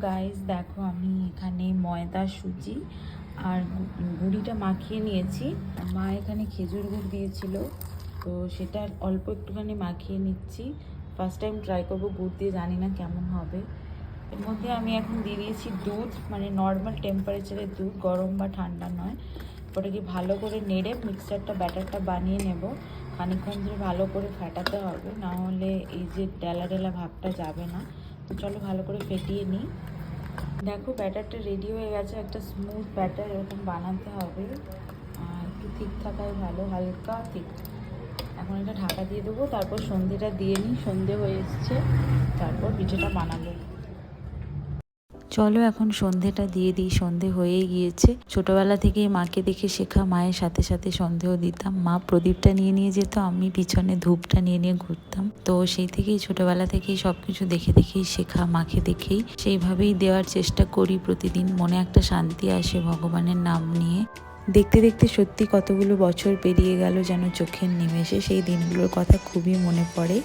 Guys দেখো আমি এখানে ময়দা সুজি আর গুঁড়িটা মাখিয়ে নিয়েছি। মা এখানে খেজুর গুড় দিয়েছিল, তো সেটা অল্প একটুখানি মাখিয়ে নিচ্ছি। ফার্স্ট টাইম ট্রাই করবো গুড় দিয়ে, জানি না কেমন হবে। এর মধ্যে আমি এখন দিয়ে দিয়েছি দুধ, মানে নর্মাল টেম্পারেচারের দুধ, গরম বা ঠান্ডা নয়। ওটাকে ভালো করে নেড়ে মিক্সচারটা ব্যাটারটা বানিয়ে নেব। খানিকক্ষণ ধরে ভালো করে ফেটাতে হবে, না হলে এই যে ডেলা ডেলা ভাবটা যাবে না। তো চলো ভালো করে ফেটিয়ে নিই। দেখো ব্যাটারটা রেডি হয়ে গেছে, একটা স্মুথ ব্যাটার এরকম বানাতে হবে। একটু ঠিক থাকাই ভালো, হালকা ঠিক। এখন এটা ঢাকা দিয়ে দেবো, তারপর সন্ধেটা দিয়ে নিই। সন্ধে হয়ে এসছে, তারপর পিঠেটা বানাবো। চলো এখন সন্ধেটা দিয়ে দিই। সন্ধে হয়েই গিয়েছে। ছোটবেলা থেকেই মাকে দেখে শেখা, মায়ের সাথে সাথে সন্ধেও দিতাম। মা প্রদীপটা নিয়ে নিয়ে যেত, আমি পিছনে ধূপটা নিয়ে নিয়ে ঘুরতাম। তো সেই থেকেই ছোটবেলা থেকেই সবকিছু দেখে দেখেই শেখা, মাকে দেখেই সেইভাবেই দেওয়ার চেষ্টা করি প্রতিদিন। মনে একটা শান্তি আসে ভগবানের নাম নিয়ে। দেখতে দেখতে সত্যি কতগুলো বছর পেরিয়ে গেল যেন চোখের নিমেষে। সেই দিনগুলোর কথা খুবই মনে পড়ে।